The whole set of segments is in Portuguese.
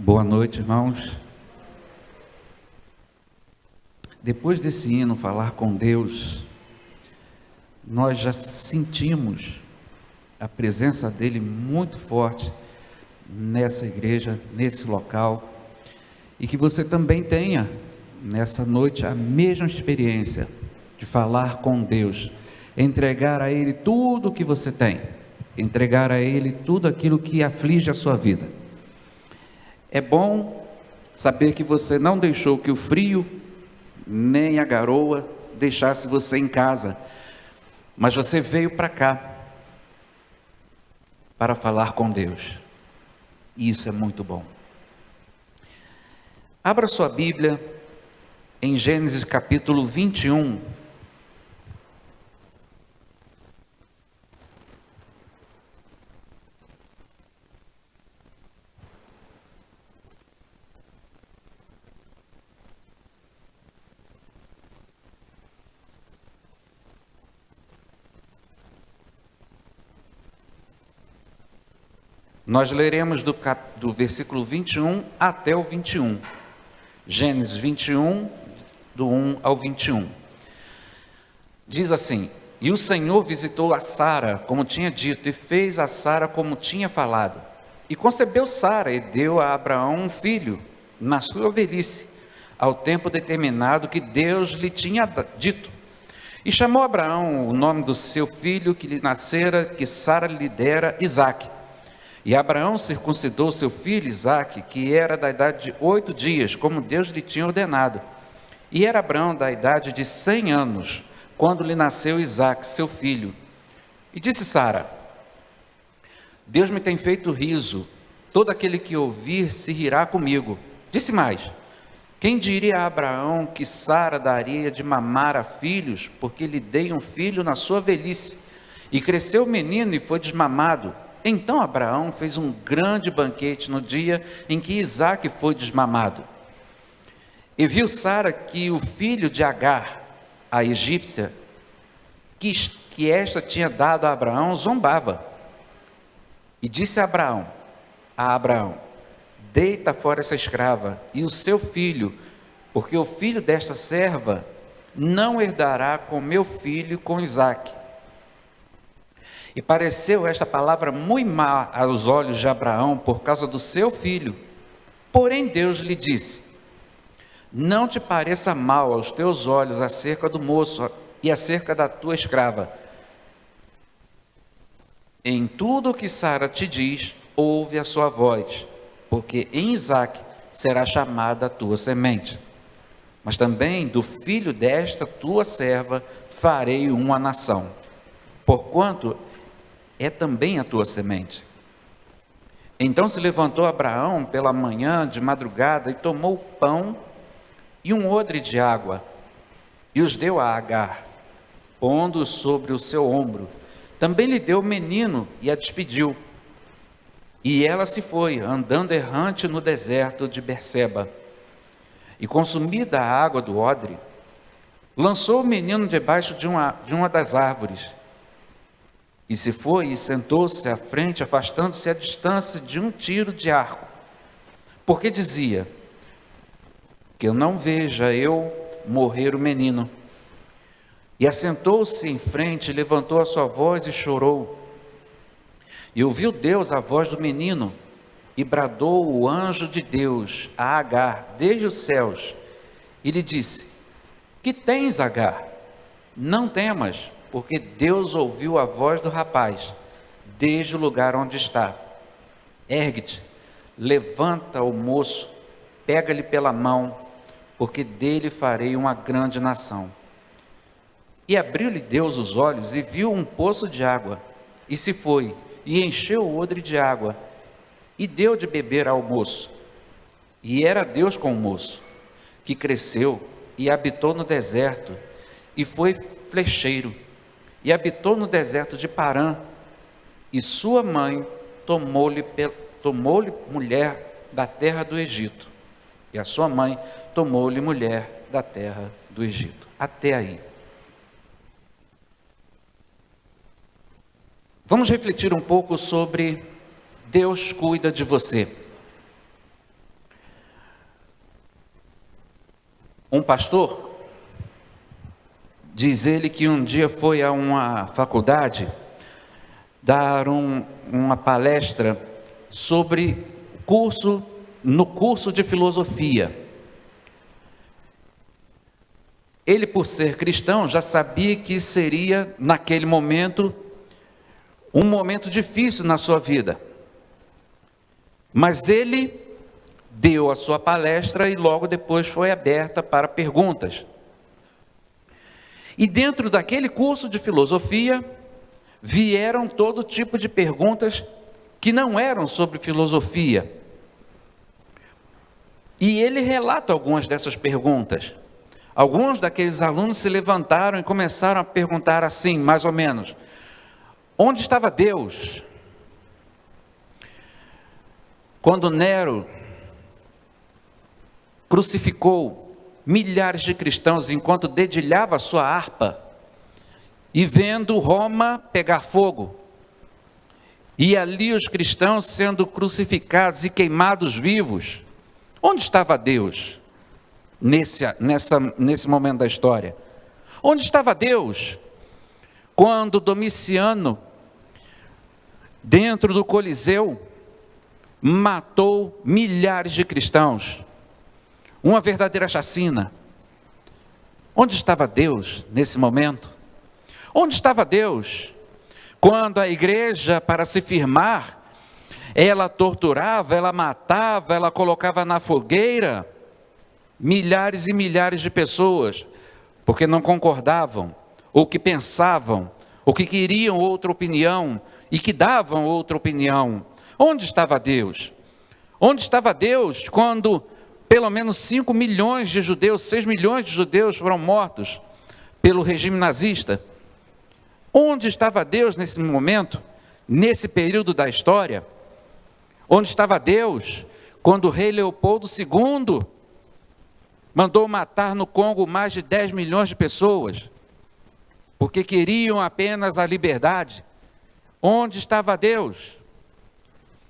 Boa noite, irmãos. Depois desse hino, Falar com Deus, nós já sentimos a presença dele muito forte nessa igreja, nesse local, e que você também tenha nessa noite a mesma experiência de falar com Deus, entregar a Ele tudo o que você tem, entregar a Ele tudo aquilo que aflige a sua vida. É bom saber que você não deixou que o frio nem a garoa deixasse você em casa, mas você veio para cá para falar com Deus, e isso é muito bom. Abra sua Bíblia em Gênesis capítulo 21. Nós leremos do versículo 21 até o 21. Gênesis 21, do 1 ao 21. Diz assim: E o Senhor visitou a Sara, como tinha dito, e fez a Sara como tinha falado. E concebeu Sara e deu a Abraão um filho, na sua velhice, ao tempo determinado que Deus lhe tinha dito. E chamou Abraão o nome do seu filho que lhe nascera, que Sara lhe dera, Isaque. E Abraão circuncidou seu filho Isaque, que era da idade de 8 dias, como Deus lhe tinha ordenado. E era Abraão da idade de 100 anos, quando lhe nasceu Isaque, seu filho. E disse Sara: Deus me tem feito riso, todo aquele que ouvir se rirá comigo. Disse mais: Quem diria a Abraão que Sara daria de mamar a filhos, porque lhe dei um filho na sua velhice? E cresceu o menino e foi desmamado. Então Abraão fez um grande banquete no dia em que Isaque foi desmamado. E viu Sara que o filho de Agar, a egípcia, que esta tinha dado a Abraão, zombava. E disse a Abraão: Deita fora essa escrava e o seu filho, porque o filho desta serva não herdará com meu filho, com Isaque. E pareceu esta palavra muito má aos olhos de Abraão por causa do seu filho. Porém Deus lhe disse: Não te pareça mal aos teus olhos acerca do moço e acerca da tua escrava. Em tudo o que Sara te diz, ouve a sua voz, porque em Isaque será chamada a tua semente. Mas também do filho desta tua serva farei uma nação, porquanto é também a tua semente. Então se levantou Abraão pela manhã de madrugada e tomou pão e um odre de água e os deu a Agar, pondo-os sobre o seu ombro. Também lhe deu o menino e a despediu. E ela se foi, andando errante no deserto de Berseba. E consumida a água do odre, lançou o menino debaixo de uma das árvores. E se foi e sentou-se à frente, afastando-se à distância de um tiro de arco, porque dizia: Que eu não veja eu morrer o menino. E assentou-se em frente, levantou a sua voz e chorou. E ouviu Deus a voz do menino, e bradou o anjo de Deus a Agar desde os céus, e lhe disse: Que tens, Agar? Não temas, porque Deus ouviu a voz do rapaz, desde o lugar onde está. Ergue-te, levanta o moço, pega-lhe pela mão, porque dele farei uma grande nação. E abriu-lhe Deus os olhos, e viu um poço de água, e se foi, e encheu o odre de água, e deu de beber ao moço. E era Deus com o moço, que cresceu, e habitou no deserto, e foi flecheiro, e habitou no deserto de Parã, e sua mãe tomou-lhe mulher da terra do Egito, e a sua mãe tomou-lhe mulher da terra do Egito. Até aí. Vamos refletir um pouco sobre Deus cuida de você. Um pastor, diz ele que um dia foi a uma faculdade dar uma palestra sobre no curso de filosofia. Ele, por ser cristão, já sabia que seria, naquele momento, um momento difícil na sua vida. Mas ele deu a sua palestra e logo depois foi aberta para perguntas. E dentro daquele curso de filosofia, vieram todo tipo de perguntas que não eram sobre filosofia. E ele relata algumas dessas perguntas. Alguns daqueles alunos se levantaram e começaram a perguntar assim, mais ou menos: onde estava Deus quando Nero crucificou milhares de cristãos enquanto dedilhava a sua harpa e vendo Roma pegar fogo? E ali os cristãos sendo crucificados e queimados vivos. Onde estava Deus nesse momento da história? Onde estava Deus quando Domiciano, dentro do Coliseu, matou milhares de cristãos? Uma verdadeira chacina. Onde estava Deus nesse momento? Onde estava Deus quando a igreja, para se firmar, ela torturava, ela matava, ela colocava na fogueira milhares e milhares de pessoas, porque não concordavam, ou que pensavam, ou que queriam outra opinião, e que davam outra opinião? Onde estava Deus? Onde estava Deus quando pelo menos 5 milhões de judeus, 6 milhões de judeus foram mortos pelo regime nazista? Onde estava Deus nesse momento, nesse período da história? Onde estava Deus quando o rei Leopoldo II mandou matar no Congo mais de 10 milhões de pessoas, porque queriam apenas a liberdade? Onde estava Deus?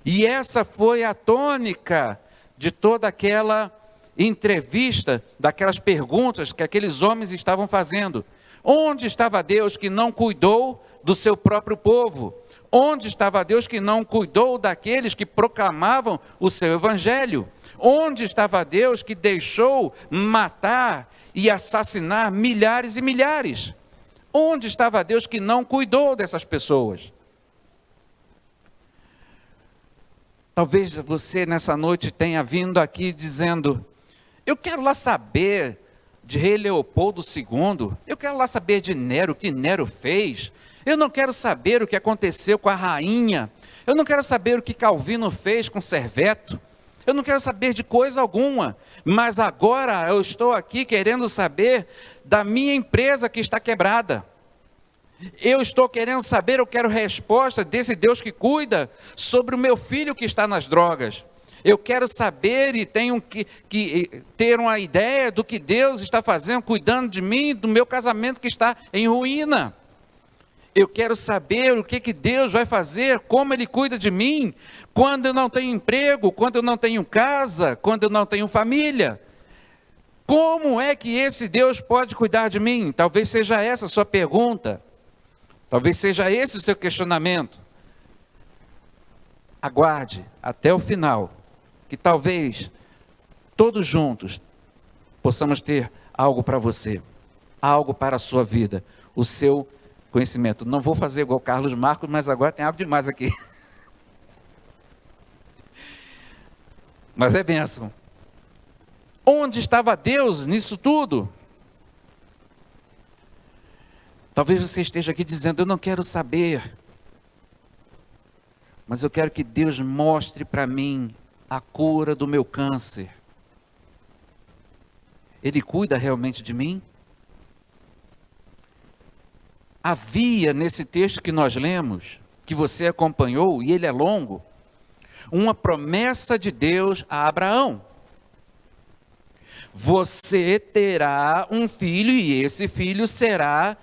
E essa foi a tônica de toda aquela entrevista, daquelas perguntas que aqueles homens estavam fazendo. Onde estava Deus que não cuidou do seu próprio povo? Onde estava Deus que não cuidou daqueles que proclamavam o seu evangelho? Onde estava Deus que deixou matar e assassinar milhares e milhares? Onde estava Deus que não cuidou dessas pessoas? Talvez você nessa noite tenha vindo aqui dizendo: eu quero lá saber de rei Leopoldo II, eu quero lá saber de Nero, o que Nero fez, eu não quero saber o que aconteceu com a rainha, eu não quero saber o que Calvino fez com Serveto, eu não quero saber de coisa alguma, mas agora eu estou aqui querendo saber da minha empresa que está quebrada. Eu estou querendo saber, eu quero resposta desse Deus que cuida sobre o meu filho que está nas drogas. Eu quero saber e tenho que ter uma ideia do que Deus está fazendo, cuidando de mim, do meu casamento que está em ruína. Eu quero saber o que Deus vai fazer, como Ele cuida de mim, quando eu não tenho emprego, quando eu não tenho casa, quando eu não tenho família. Como é que esse Deus pode cuidar de mim? Talvez seja essa a sua pergunta. Talvez seja esse o seu questionamento. Aguarde até o final, que talvez todos juntos possamos ter algo para você, algo para a sua vida, o seu conhecimento. Não vou fazer igual Carlos Marcos, mas agora tem algo demais aqui. Mas é bênção. Onde estava Deus nisso tudo? Talvez você esteja aqui dizendo: eu não quero saber, mas eu quero que Deus mostre para mim a cura do meu câncer. Ele cuida realmente de mim? Havia nesse texto que nós lemos, que você acompanhou, e ele é longo, uma promessa de Deus a Abraão. Você terá um filho e esse filho será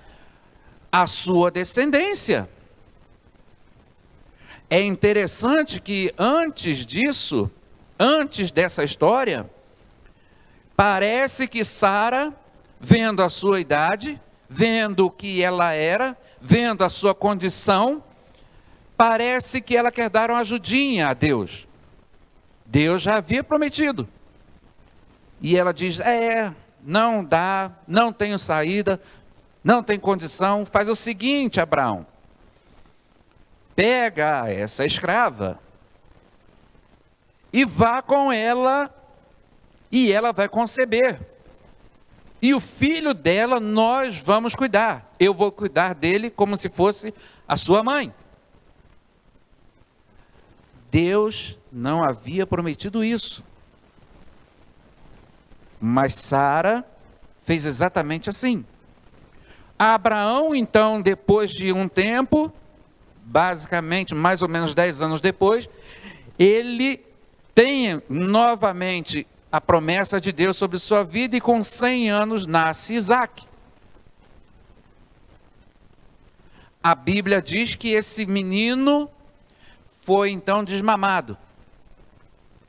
a sua descendência. É interessante que antes disso, antes dessa história, Parece que Sara, vendo a sua idade, vendo o que ela era, vendo a sua condição, parece que ela quer dar uma ajudinha a Deus. Deus já havia prometido. E ela diz, não dá, não tenho saída, não tem condição. Faz o seguinte, Abraão, pega essa escrava e vá com ela, e ela vai conceber. E o filho dela nós vamos cuidar. Eu vou cuidar dele como se fosse a sua mãe. Deus não havia prometido isso. Mas Sara fez exatamente assim. Abraão, então, depois de um tempo, basicamente mais ou menos 10 anos depois, ele tem novamente a promessa de Deus sobre sua vida, e com 100 anos nasce Isaac. A Bíblia diz que esse menino foi então desmamado.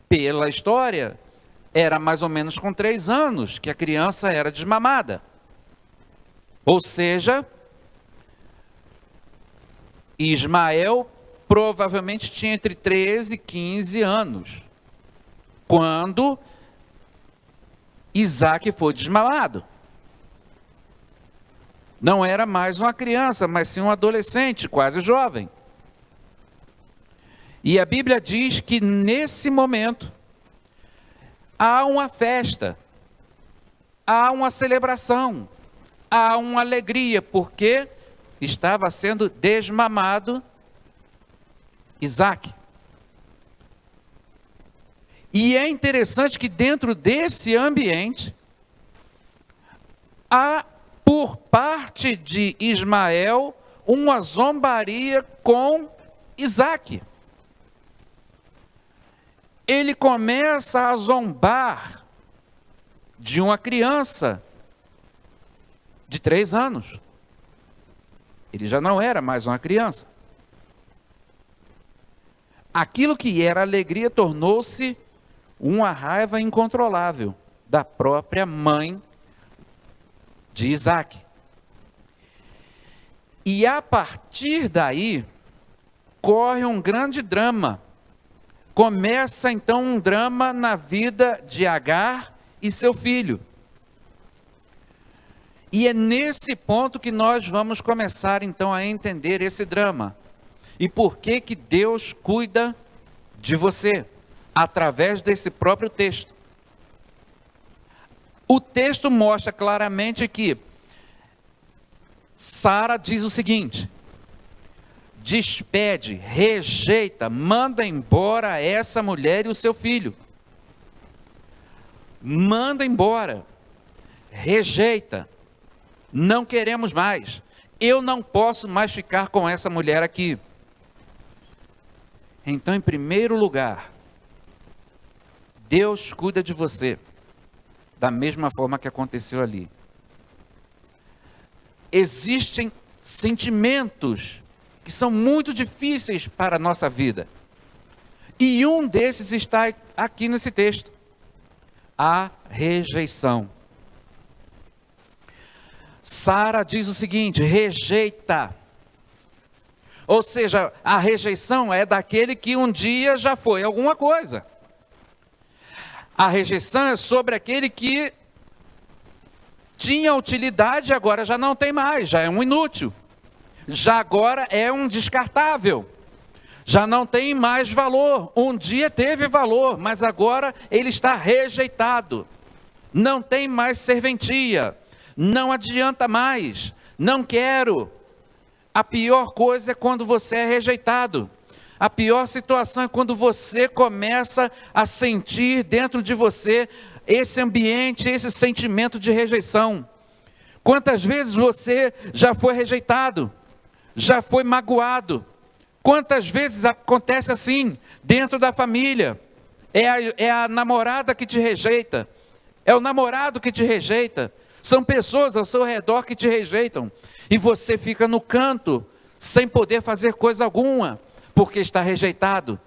Pela história, era mais ou menos com 3 anos que a criança era desmamada. Ou seja, Ismael provavelmente tinha entre 13 e 15 anos, quando Isaac foi desmamado. Não era mais uma criança, mas sim um adolescente, quase jovem. E a Bíblia diz que nesse momento há uma festa, há uma celebração, há uma alegria, porque estava sendo desmamado Isaac. E é interessante que dentro desse ambiente, há por parte de Ismael uma zombaria com Isaac. Ele começa a zombar de uma criança de 3 anos. Ele já não era mais uma criança. Aquilo que era alegria tornou-se uma raiva incontrolável da própria mãe de Isaac. E a partir daí, corre um grande drama. Começa então um drama na vida de Agar e seu filho. E é nesse ponto que nós vamos começar então a entender esse drama. E por que que Deus cuida de você? Através desse próprio texto. O texto mostra claramente que Sara diz o seguinte: despede, rejeita, manda embora essa mulher e o seu filho. Manda embora, rejeita, não queremos mais. Eu não posso mais ficar com essa mulher aqui. Então, em primeiro lugar, Deus cuida de você, da mesma forma que aconteceu ali. Existem sentimentos que são muito difíceis para a nossa vida. E um desses está aqui nesse texto: a rejeição. Sara diz o seguinte: rejeita. Ou seja, a rejeição é daquele que um dia já foi alguma coisa. A rejeição é sobre aquele que tinha utilidade e agora já não tem mais, já é um inútil. Já agora é um descartável. Já não tem mais valor. Um dia teve valor, mas agora ele está rejeitado. Não tem mais serventia. Não adianta mais. Não quero. A pior coisa é quando você é rejeitado. A pior situação é quando você começa a sentir dentro de você esse ambiente, esse sentimento de rejeição. Quantas vezes você já foi rejeitado? Já foi magoado? Quantas vezes acontece assim dentro da família? É a namorada que te rejeita. É o namorado que te rejeita. São pessoas ao seu redor que te rejeitam. E você fica no canto, sem poder fazer coisa alguma, porque está rejeitado.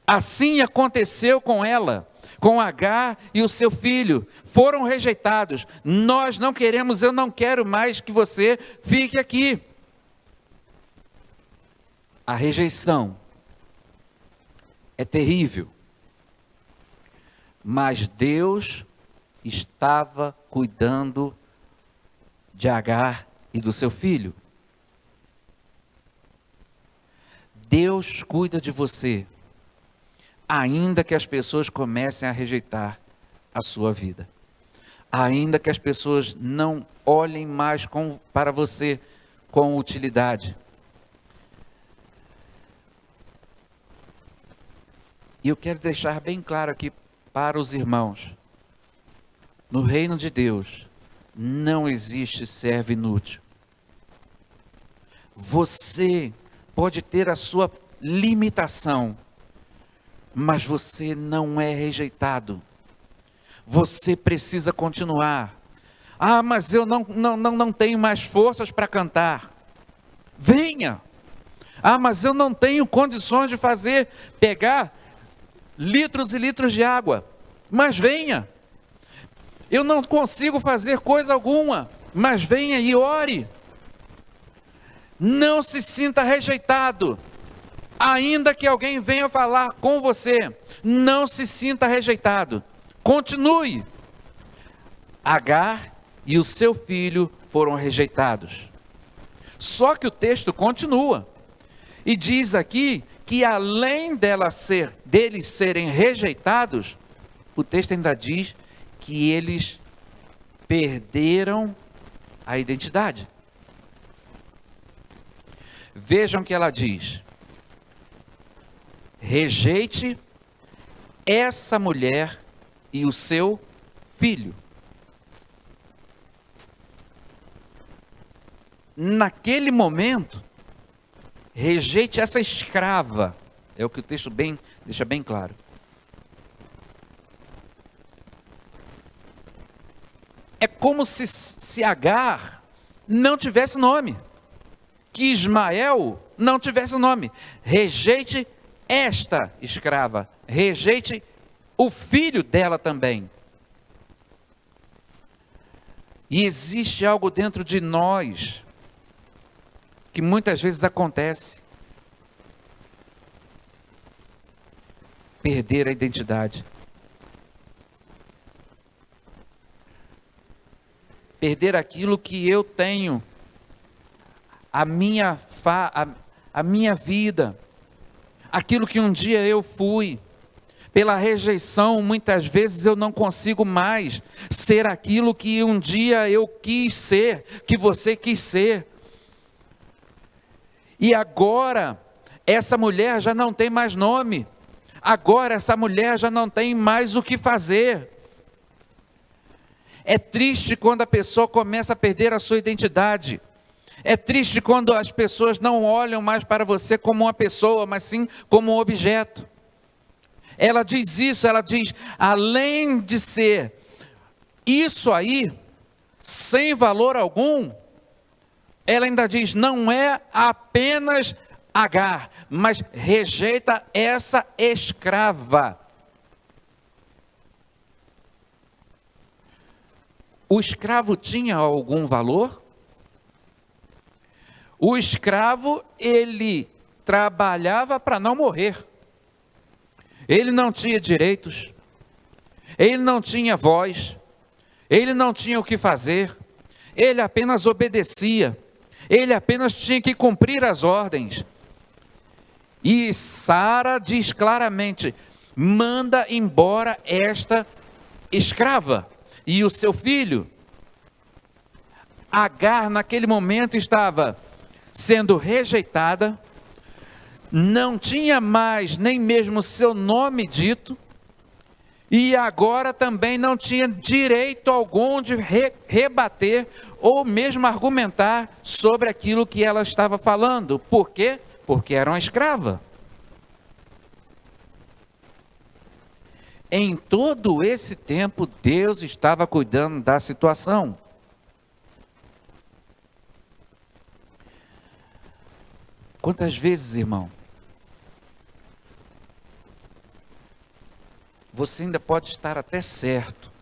Assim aconteceu com ela. com Agar e o seu filho, foram rejeitados. Nós não queremos, eu não quero mais que você fique aqui. A rejeição é terrível, mas Deus estava cuidando de Agar e do seu filho. Deus cuida de você, ainda que as pessoas comecem a rejeitar a sua vida, ainda que as pessoas não olhem mais para você com utilidade. E eu quero deixar bem claro aqui para os irmãos, no reino de Deus, não existe servo inútil. Você pode ter a sua limitação, mas você não é rejeitado. Você precisa continuar. Ah, mas eu não tenho mais forças para cantar. Venha. Ah, mas eu não tenho condições de pegar litros e litros de água. Mas venha. Eu não consigo fazer coisa alguma, mas venha e ore. Não se sinta rejeitado. Ainda que alguém venha falar com você, não se sinta rejeitado. Continue. Agar e o seu filho foram rejeitados. Só que o texto continua. E diz aqui que além deles serem rejeitados, o texto ainda diz que eles perderam a identidade. Vejam que ela diz: rejeite essa mulher e o seu filho. Naquele momento, rejeite essa escrava. É o que o texto deixa bem claro. É como se Agar não tivesse nome, que Ismael não tivesse nome. Rejeite esta escrava, rejeite o filho dela também. E existe algo dentro de nós que muitas vezes acontece: perder a identidade. Perder aquilo que eu tenho, a minha vida, aquilo que um dia eu fui. Pela rejeição, muitas vezes eu não consigo mais ser aquilo que um dia eu quis ser, que você quis ser. E agora, essa mulher já não tem mais nome. Agora, essa mulher já não tem mais o que fazer. É triste quando a pessoa começa a perder a sua identidade. É triste quando as pessoas não olham mais para você como uma pessoa, mas sim como um objeto. Ela diz isso, ela diz, além de ser isso aí, sem valor algum, ela ainda diz, não é apenas Agar, mas rejeita essa escrava. O escravo tinha algum valor? O escravo, ele trabalhava para não morrer. Ele não tinha direitos. Ele não tinha voz. Ele não tinha o que fazer. Ele apenas obedecia. Ele apenas tinha que cumprir as ordens. E Sara diz claramente, manda embora esta escrava e o seu filho. Agar naquele momento estava sendo rejeitada, não tinha mais nem mesmo seu nome dito, e agora também não tinha direito algum de rebater ou mesmo argumentar sobre aquilo que ela estava falando. Por quê? Porque era uma escrava. Em todo esse tempo, Deus estava cuidando da situação. Quantas vezes, irmão, Você ainda pode estar até certo,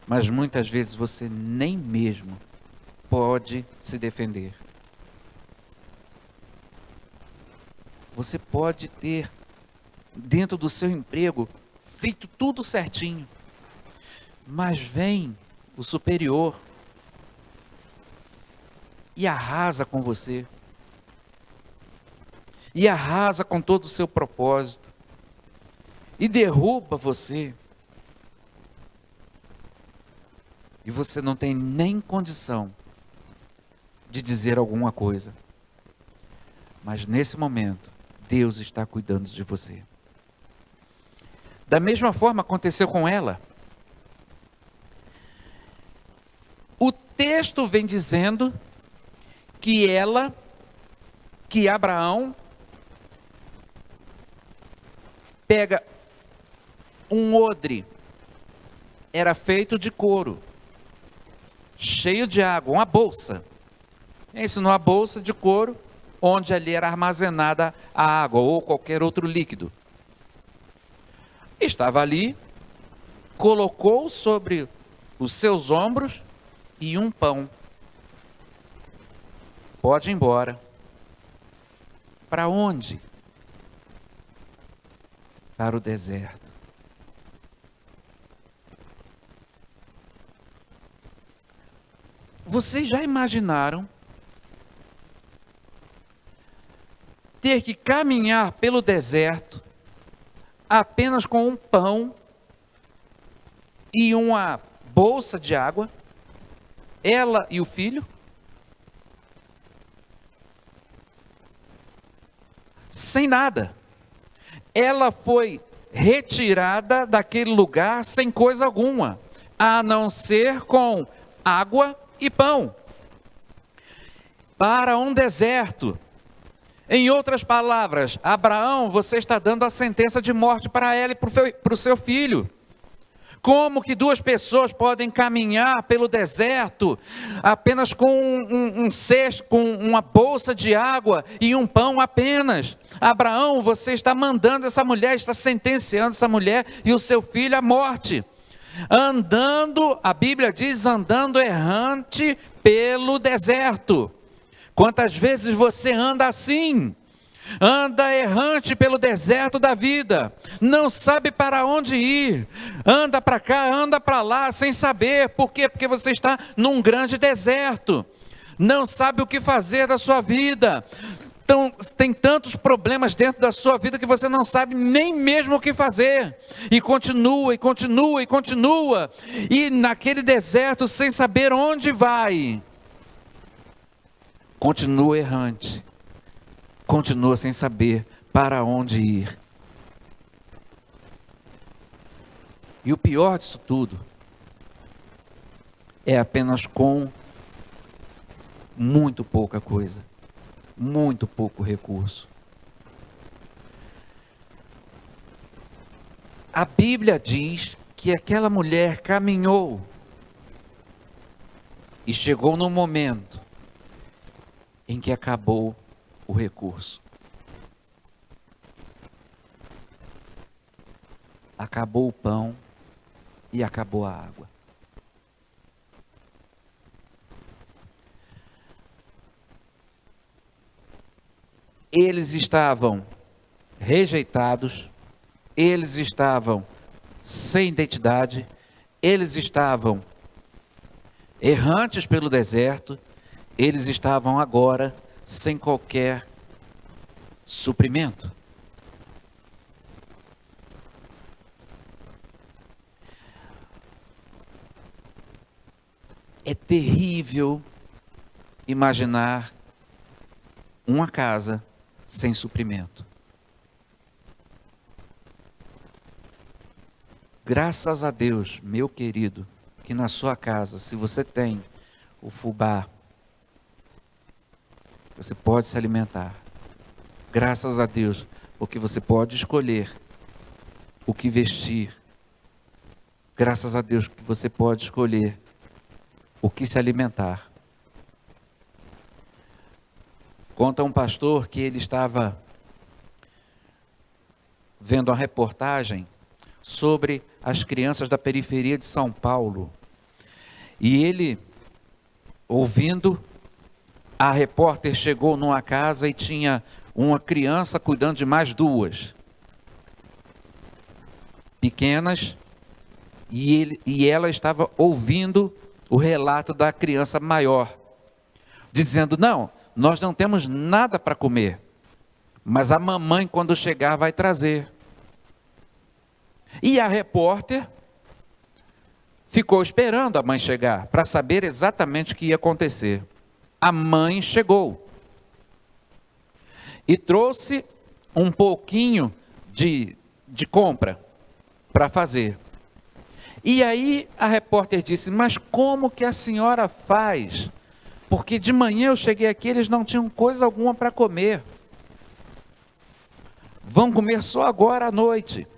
mas muitas vezes você nem mesmo pode se defender. Você pode ter, dentro do seu emprego, feito tudo certinho, mas vem o superior e arrasa com você, e arrasa com todo o seu propósito, e derruba você, e você não tem nem condição de dizer alguma coisa. Mas nesse momento, Deus está cuidando de você. Da mesma forma aconteceu com ela. O texto vem dizendo que Abraão pega um odre, era feito de couro, cheio de água, uma bolsa. Ensinou a bolsa de couro, onde ali era armazenada a água ou qualquer outro líquido. Estava ali, colocou sobre os seus ombros e um pão. Pode ir embora. Para onde? Para o deserto. Vocês já imaginaram ter que caminhar pelo deserto apenas com um pão e uma bolsa de água? Ela e o filho? Sem nada. Ela foi retirada daquele lugar sem coisa alguma, a não ser com água e pão, para um deserto. Em outras palavras, Abraão, você está dando a sentença de morte para ela e para o seu filho. Como que duas pessoas podem caminhar pelo deserto apenas com um cesto, com uma bolsa de água e um pão apenas? Abraão, você está mandando essa mulher, está sentenciando essa mulher e o seu filho à morte. Andando, a Bíblia diz, andando errante pelo deserto. Quantas vezes você anda assim? Anda errante pelo deserto da vida, não sabe para onde ir, anda para cá, anda para lá, sem saber. Por quê? Porque você está num grande deserto, não sabe o que fazer da sua vida. Então, tem tantos problemas dentro da sua vida que você não sabe nem mesmo o que fazer, e continua, e continua, e continua, e naquele deserto sem saber onde vai, continua errante. Continua sem saber para onde ir. E o pior disso tudo é apenas com muito pouca coisa, muito pouco recurso. A Bíblia diz que aquela mulher caminhou e chegou no momento em que acabou o recurso. Acabou o pão e acabou a água. Eles estavam rejeitados, eles estavam sem identidade, eles estavam errantes pelo deserto, eles estavam agora sem qualquer suprimento. É terrível imaginar uma casa sem suprimento. Graças a Deus, meu querido, que na sua casa, se você tem o fubá, você pode se alimentar. Graças a Deus, porque você pode escolher o que vestir. Graças a Deus que você pode escolher o que se alimentar. Conta um pastor que ele estava vendo uma reportagem sobre as crianças da periferia de São Paulo. E ele, ouvindo, a repórter chegou numa casa e tinha uma criança cuidando de mais duas pequenas, e ela estava ouvindo o relato da criança maior, dizendo: não, nós não temos nada para comer, mas a mamãe, quando chegar, vai trazer. E a repórter ficou esperando a mãe chegar, para saber exatamente o que ia acontecer. A mãe chegou e trouxe um pouquinho de compra para fazer. E aí a repórter disse: mas como que a senhora faz? Porque de manhã eu cheguei aqui, eles não tinham coisa alguma para comer. Vão comer só agora à noite.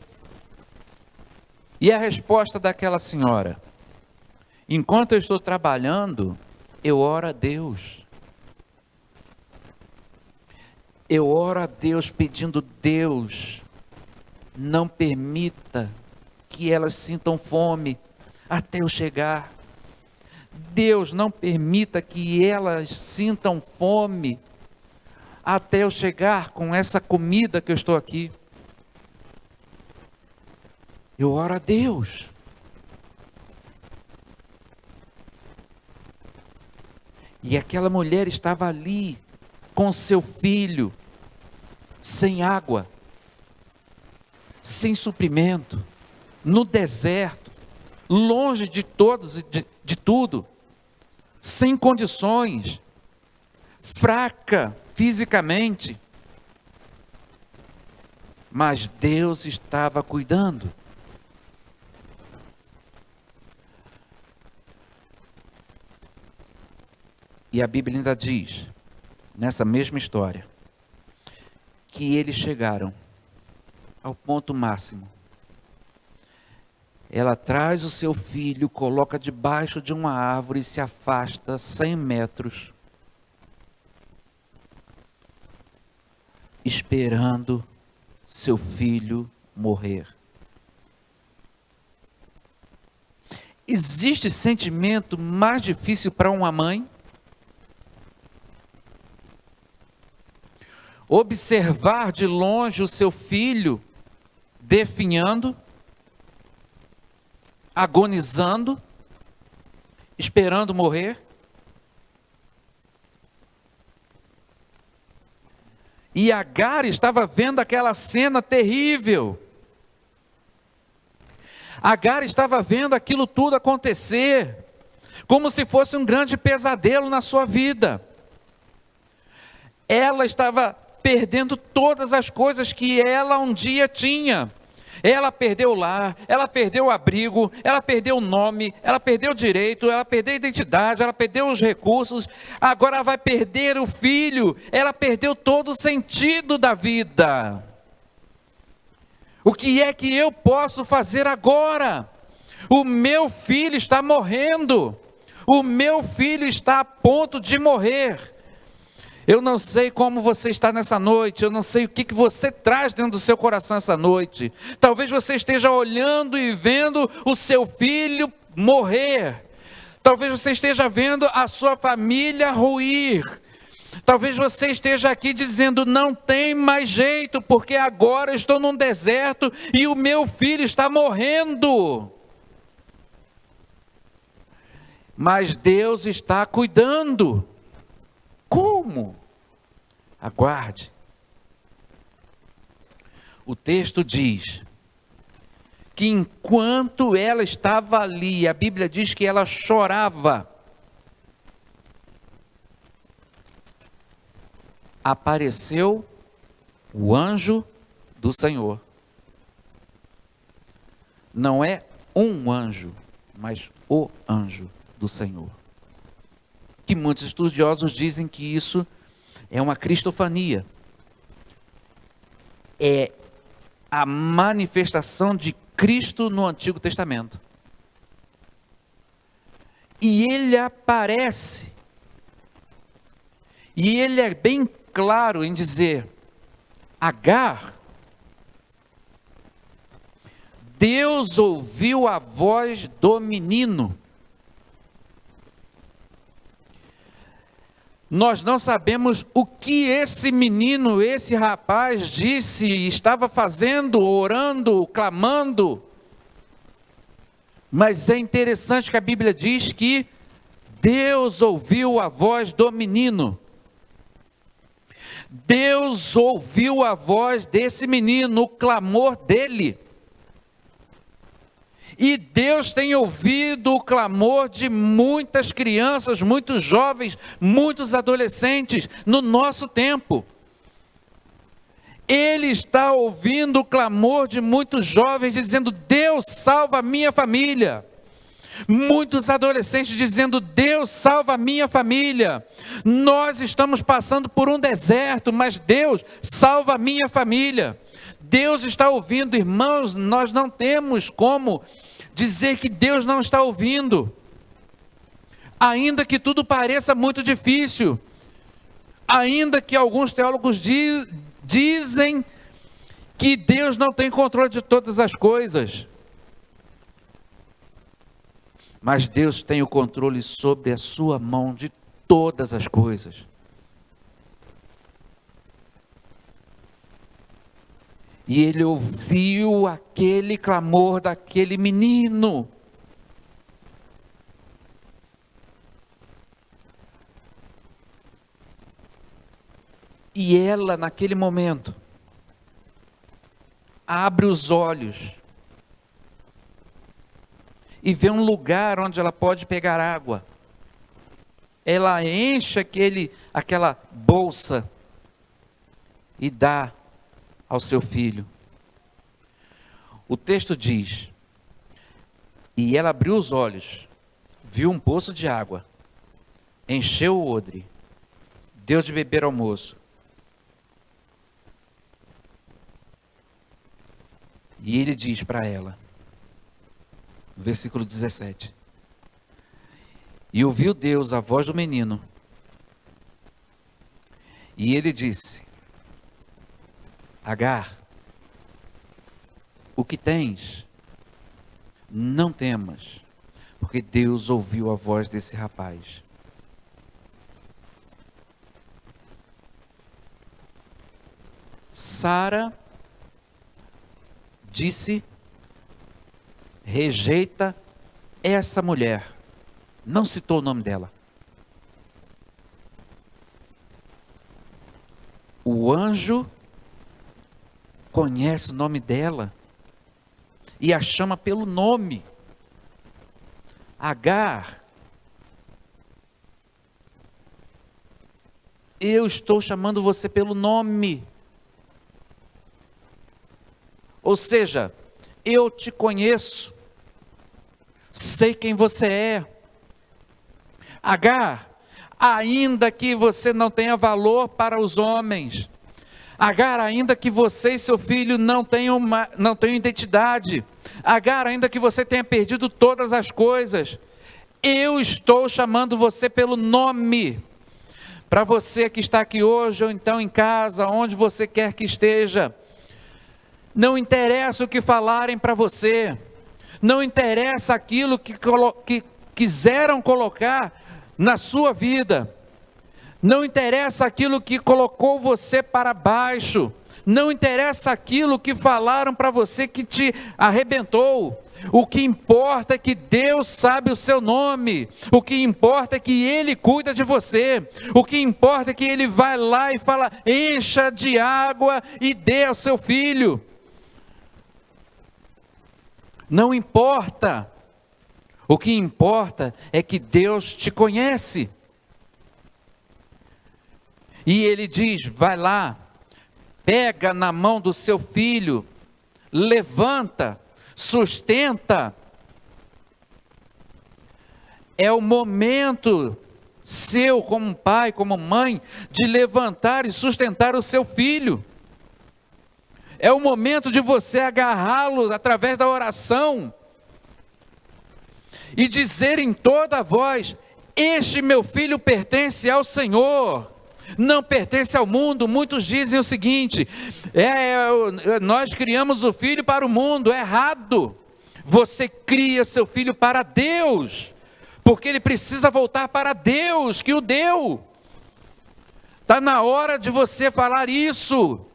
E a resposta daquela senhora: enquanto eu estou trabalhando, eu oro a Deus. Eu oro a Deus pedindo: Deus, não permita que elas sintam fome até eu chegar. Deus, não permita que elas sintam fome até eu chegar com essa comida que eu estou aqui. Eu oro a Deus. E aquela mulher estava ali com seu filho, sem água, sem suprimento, no deserto, longe de todos, de tudo, sem condições, fraca fisicamente. Mas Deus estava cuidando. E a Bíblia ainda diz, nessa mesma história, que eles chegaram ao ponto máximo. Ela traz o seu filho, coloca debaixo de uma árvore e se afasta 100 metros, esperando seu filho morrer. Existe sentimento mais difícil para uma mãe? Observar de longe o seu filho definhando, agonizando, esperando morrer? E Agar estava vendo aquela cena terrível. Agar estava vendo aquilo tudo acontecer, como se fosse um grande pesadelo na sua vida. Ela estava perdendo todas as coisas que ela um dia tinha. Ela perdeu o lar, ela perdeu o abrigo, ela perdeu o nome, ela perdeu o direito, ela perdeu a identidade, ela perdeu os recursos, agora ela vai perder o filho, ela perdeu todo o sentido da vida. O que é que eu posso fazer agora? O meu filho está morrendo, o meu filho está a ponto de morrer. Eu não sei como você está nessa noite, eu não sei o que você traz dentro do seu coração essa noite. Talvez você esteja olhando e vendo o seu filho morrer. Talvez você esteja vendo a sua família ruir. Talvez você esteja aqui dizendo: não tem mais jeito, porque agora eu estou num deserto e o meu filho está morrendo. Mas Deus está cuidando. Como? Aguarde. O texto diz que enquanto ela estava ali, a Bíblia diz que ela chorava, apareceu o anjo do Senhor. Não é um anjo, mas o anjo do Senhor. Que muitos estudiosos dizem que isso é uma cristofania. É a manifestação de Cristo no Antigo Testamento. E ele aparece. E ele é bem claro em dizer: Agar, Deus ouviu a voz do menino. Nós não sabemos o que esse menino, esse rapaz disse, estava fazendo, orando, clamando. Mas é interessante que a Bíblia diz que Deus ouviu a voz do menino. Deus ouviu a voz desse menino, o clamor dele. E Deus tem ouvido o clamor de muitas crianças, muitos jovens, muitos adolescentes no nosso tempo. Ele está ouvindo o clamor de muitos jovens dizendo: Deus, salva a minha família. Muitos adolescentes dizendo: Deus, salva a minha família. Nós estamos passando por um deserto, mas Deus, salva a minha família. Deus está ouvindo, irmãos. Nós não temos como dizer que Deus não está ouvindo, ainda que tudo pareça muito difícil, ainda que alguns teólogos dizem que Deus não tem controle de todas as coisas, mas Deus tem o controle sobre a sua mão de todas as coisas. E ele ouviu aquele clamor daquele menino. E ela, naquele momento, abre os olhos e vê um lugar onde ela pode pegar água. Ela enche aquela bolsa e dá ao seu filho. O texto diz: e ela abriu os olhos, viu um poço de água, encheu o odre, deu de beber ao moço. E ele diz para ela, no versículo 17: e ouviu Deus a voz do menino, e ele disse: Agar, o que tens? Não temas, porque Deus ouviu a voz desse rapaz. Sara disse: rejeita essa mulher. Não citou o nome dela. O anjo conhece o nome dela e a chama pelo nome. Agar, eu estou chamando você pelo nome. Ou seja, eu te conheço, sei quem você é. Agar, ainda que você não tenha valor para os homens, Agar, ainda que você e seu filho não tenham identidade, Agar, ainda que você tenha perdido todas as coisas, eu estou chamando você pelo nome. Para você que está aqui hoje, ou então em casa, onde você quer que esteja, não interessa o que falarem para você, não interessa aquilo que quiseram colocar na sua vida, não interessa aquilo que colocou você para baixo, não interessa aquilo que falaram para você que te arrebentou. O que importa é que Deus sabe o seu nome, o que importa é que Ele cuida de você, o que importa é que Ele vai lá e fala: encha de água e dê ao seu filho. Não importa, o que importa é que Deus te conhece. E Ele diz: vai lá, pega na mão do seu filho, levanta, sustenta. É o momento seu, como pai, como mãe, de levantar e sustentar o seu filho. É o momento de você agarrá-lo através da oração e dizer em toda a voz: este meu filho pertence ao Senhor. não pertence ao mundo. Muitos dizem o seguinte: nós criamos o filho para o mundo. Errado. Você cria seu filho para Deus, porque ele precisa voltar para Deus que o deu. Está na hora de você falar isso.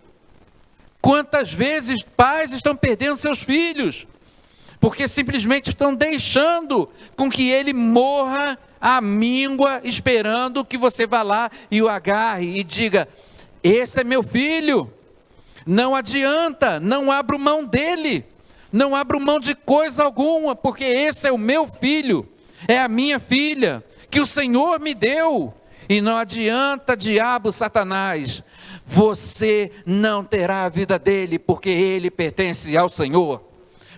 Quantas vezes pais estão perdendo seus filhos, porque simplesmente estão deixando com que ele morra à míngua, esperando que você vá lá e o agarre e diga: esse é meu filho. Não adianta, não abro mão dele, não abro mão de coisa alguma, porque esse é o meu filho, é a minha filha, que o Senhor me deu. E não adianta, diabo, Satanás, você não terá a vida dele, porque ele pertence ao Senhor,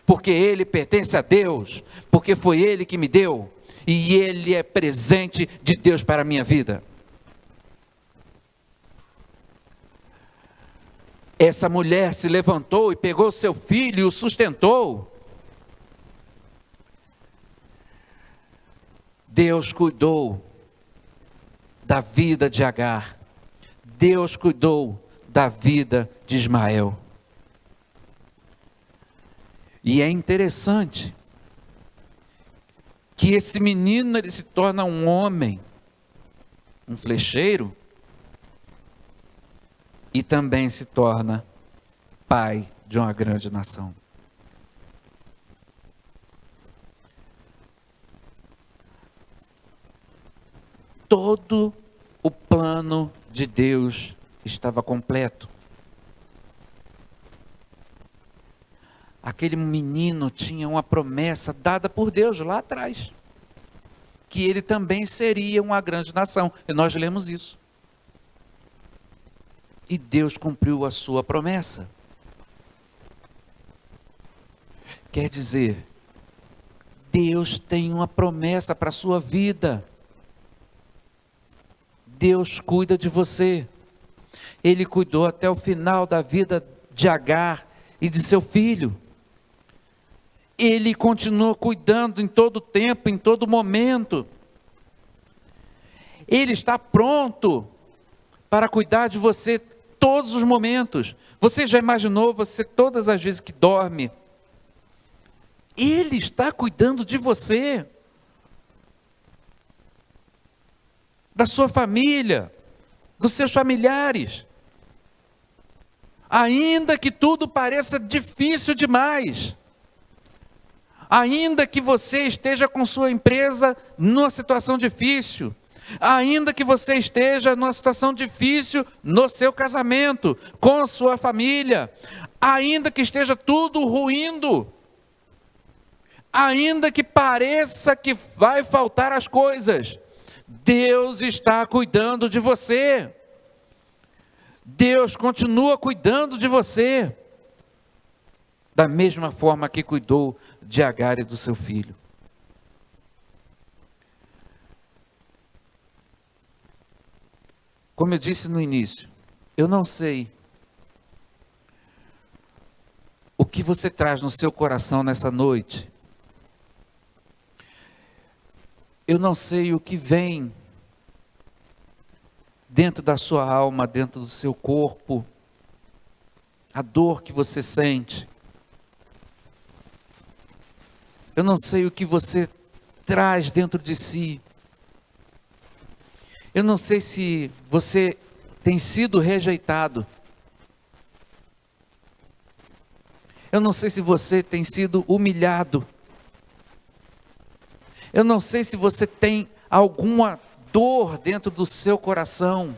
porque ele pertence a Deus, porque foi ele que me deu, e ele é presente de Deus para a minha vida. Essa mulher se levantou e pegou seu filho e o sustentou. Deus cuidou da vida de Agar. Deus cuidou da vida de Ismael. E é interessante que esse menino ele se torna um homem, um flecheiro, e também se torna pai de uma grande nação. Todo o plano de Deus estava completo. Aquele menino tinha uma promessa dada por Deus lá atrás, que ele também seria uma grande nação, e nós lemos isso. E Deus cumpriu a sua promessa. Quer dizer, Deus tem uma promessa para a sua vida. Deus cuida de você. Ele cuidou até o final da vida de Agar e de seu filho. Ele continua cuidando em todo tempo, em todo momento. Ele está pronto para cuidar de você todos os momentos. Você já imaginou, você todas as vezes que dorme, Ele está cuidando de você, da sua família, dos seus familiares. Ainda que tudo pareça difícil demais, ainda que você esteja com sua empresa numa situação difícil, ainda que você esteja numa situação difícil no seu casamento, com a sua família, ainda que esteja tudo ruindo, ainda que pareça que vai faltar as coisas, Deus está cuidando de você. Deus continua cuidando de você, da mesma forma que cuidou de Agar e do seu filho. Como eu disse no início, eu não sei o que você traz no seu coração nessa noite. Eu não sei o que vem dentro da sua alma, dentro do seu corpo, a dor que você sente. Eu não sei o que você traz dentro de si. Eu não sei se você tem sido rejeitado. Eu não sei se você tem sido humilhado. Eu não sei se você tem alguma dor dentro do seu coração.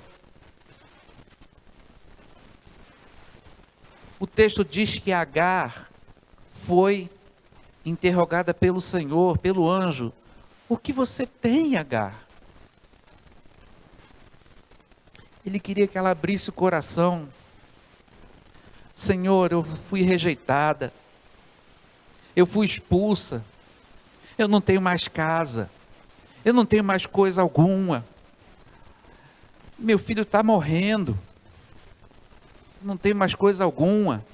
O texto diz que Agar foi interrogada pelo Senhor, pelo anjo. O que você tem, Agar? Ele queria que ela abrisse o coração. Senhor, eu fui rejeitada. Eu fui expulsa. Eu não tenho mais casa. Eu não tenho mais coisa alguma. Meu filho está morrendo. Não tenho mais coisa alguma.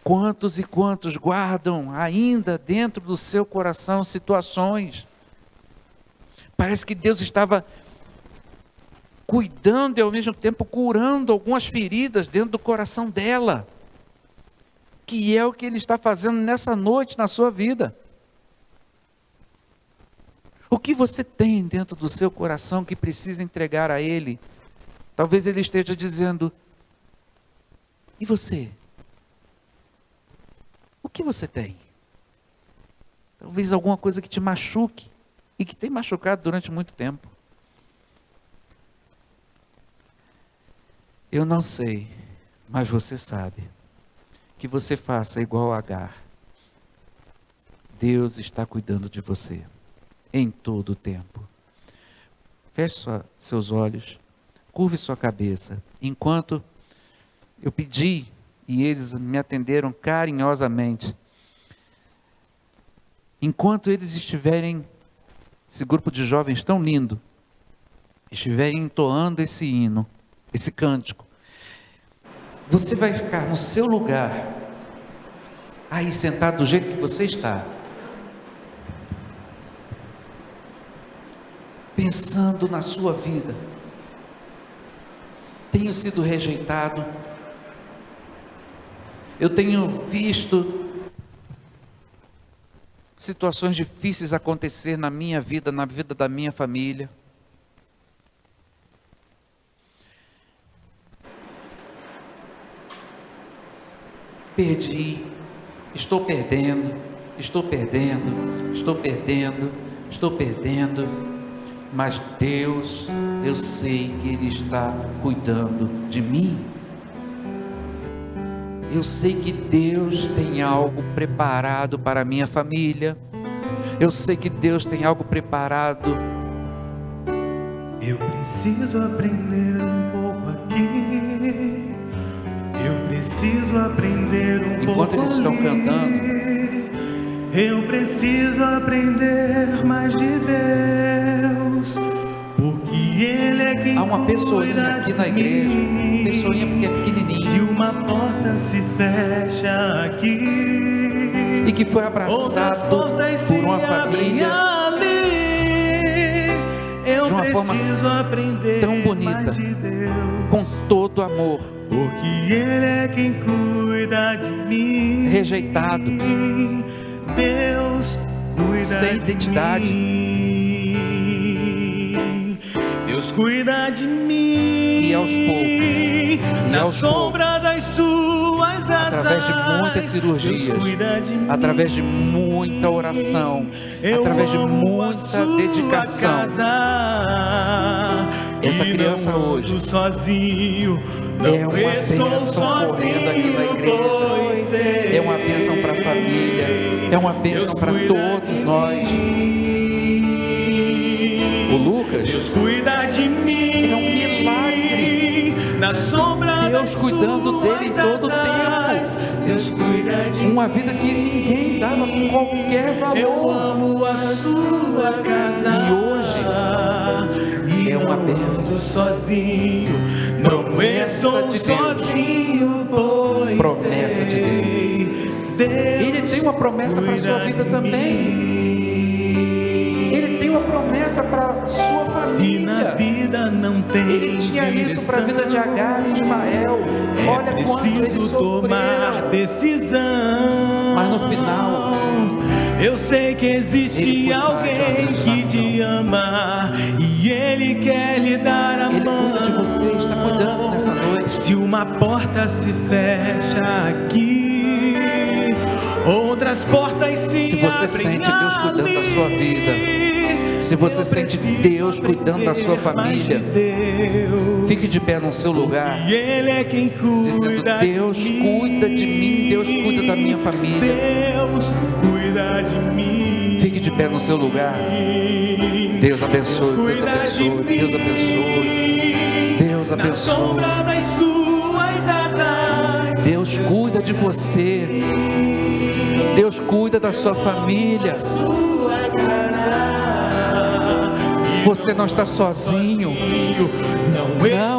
Quantos e quantos guardam ainda dentro do seu coração situações, Parece que Deus estava cuidando e ao mesmo tempo curando algumas feridas dentro do coração dela, que é o que Ele está fazendo nessa noite na sua vida. O que você tem dentro do seu coração que precisa entregar a Ele? Talvez Ele esteja dizendo: e você? O que você tem? Talvez alguma coisa que te machuque e que tem machucado durante muito tempo. Eu não sei, mas você sabe. Que você faça igual a Agar. Deus está cuidando de você em todo o tempo. Feche seus olhos, curve sua cabeça. Enquanto eu pedi e eles me atenderam carinhosamente, enquanto eles estiverem, esse grupo de jovens tão lindo, estiverem entoando esse hino, esse cântico, você vai ficar no seu lugar, aí sentado do jeito que você está, pensando na sua vida. Tenho sido rejeitado, eu tenho visto situações difíceis acontecer na minha vida, na vida da minha família. Perdi, estou perdendo, mas Deus, eu sei que Ele está cuidando de mim. Eu sei que Deus tem algo preparado para a minha família. Eu sei que Deus tem algo preparado. Eu preciso aprender um pouco aqui. Eu preciso aprender um pouco. Enquanto eles estão cantando, eu preciso aprender mais de Deus, porque Ele é quem. Há uma pessoinha aqui na igreja, pessoinha porque é pequenininha. Se uma porta se fecha aqui e que foi abraçado por uma família de uma forma tão bonita, com todo amor, porque Ele é quem cuida de mim. Rejeitado, Deus cuida sem identidade, de mim. Deus cuida de mim. E aos poucos, na sombra das suas asas, através de muitas cirurgias, através de muita oração, através de muita dedicação, essa criança hoje sozinho, é uma bênção correndo aqui na igreja, é uma bênção para a família, é uma bênção para todos nós. O Lucas, Deus cuida de mim, é um milagre, na sombra Deus cuidando dele em todo o tempo. Deus cuida de uma vida que ninguém dava qualquer valor. Eu amo a sua casa. E hoje é uma bênção. Sozinho, promessa de Deus. Sozinho, promessa de Deus. Ele tem uma promessa para a sua vida também. Ele tem uma promessa para a sua família. Vida não tem Ele tinha isso para a vida de Agar e Ismael. Olha quanto eles sofreram. Decisão. Mas no final, eu sei que existe alguém que te ama e Ele quer lhe dar a mão. Ele cuida de você, está cuidando nessa noite. Se uma porta se fecha aqui, outras portas se você abrem. Sente Deus cuidando da sua vida, se você sente Deus cuidando da sua família, fique de pé no seu lugar, dizendo: Deus cuida de mim, Deus cuida da minha família. Deus cuida de mim. Fique de pé no seu lugar. Deus abençoe, Deus abençoe, Deus abençoe, Deus abençoe. Deus cuida de você, Deus cuida da sua família. Você não está sozinho.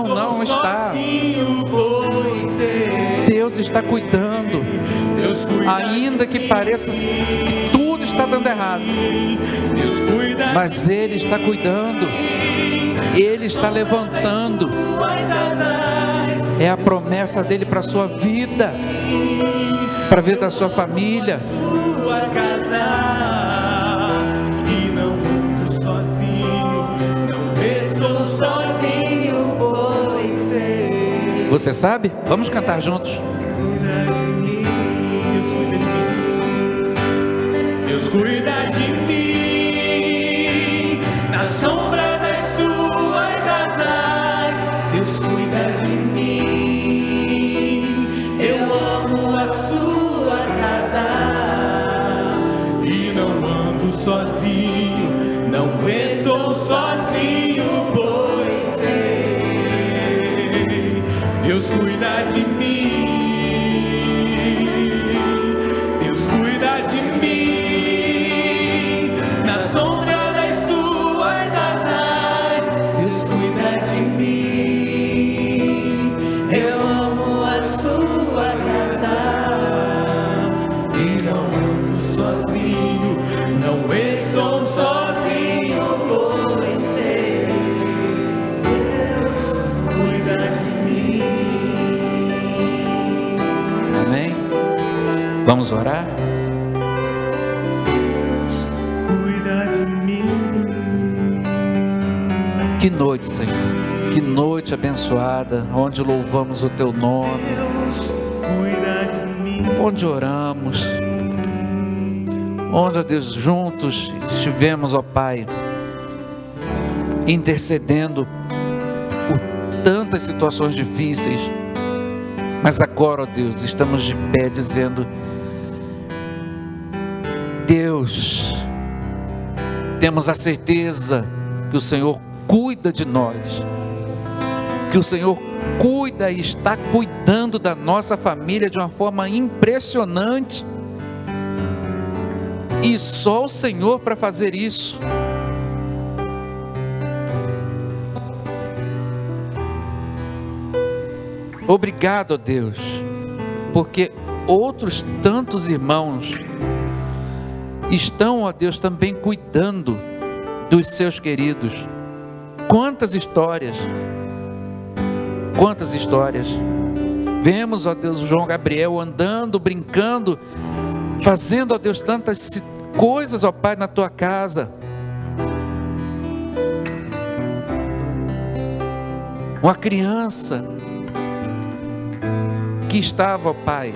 Não está. Deus está cuidando. Ainda que pareça que tudo está dando errado, mas Ele está cuidando, Ele está levantando. É a promessa dele para a sua vida, para a vida da sua família. E não ando sozinho, não estou sozinho, pois sei. Você sabe? Vamos cantar juntos. Deus cuida de mim, na sombra das suas asas. Deus cuida de mim, eu amo a sua casa. E não ando sozinho, não estou sozinho, pois sei. Deus cuida de mim. Vamos orar? Cuida de mim. Que noite, Senhor, que noite abençoada, onde louvamos o Teu nome, Cuida de mim. onde oramos, onde, ó Deus, juntos estivemos, ó Pai, intercedendo por tantas situações difíceis, mas agora, ó Deus, estamos de pé dizendo: Deus, temos a certeza que o Senhor cuida de nós, que o Senhor cuida e está cuidando da nossa família de uma forma impressionante, e só o Senhor para fazer isso. Obrigado, ó Deus, porque outros tantos irmãos estão, ó Deus, também cuidando dos seus queridos. Quantas histórias, vemos, ó Deus, João Gabriel andando, brincando, fazendo, ó Deus, tantas coisas, ó Pai, na tua casa. Uma criança que estava, ó Pai,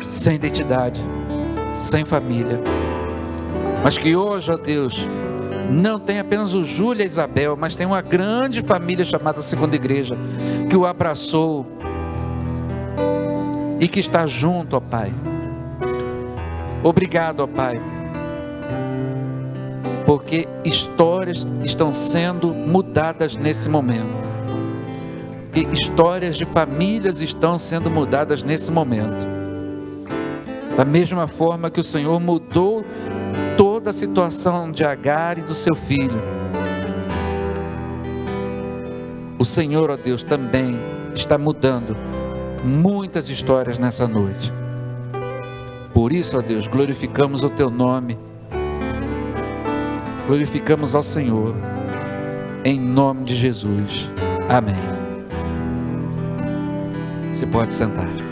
sem identidade, sem família, mas que hoje, ó Deus, não tem apenas o Júlio e a Isabel, mas tem uma grande família chamada Segunda Igreja, que o abraçou e que está junto, ó Pai. Obrigado, ó Pai, porque histórias estão sendo mudadas nesse momento, que histórias de famílias estão sendo mudadas nesse momento, da mesma forma que o Senhor mudou toda a situação de Agar e do seu filho. O Senhor, ó Deus, também está mudando muitas histórias nessa noite. Por isso, ó Deus, glorificamos o Teu nome, glorificamos ao Senhor, em nome de Jesus. Amém. Você pode sentar.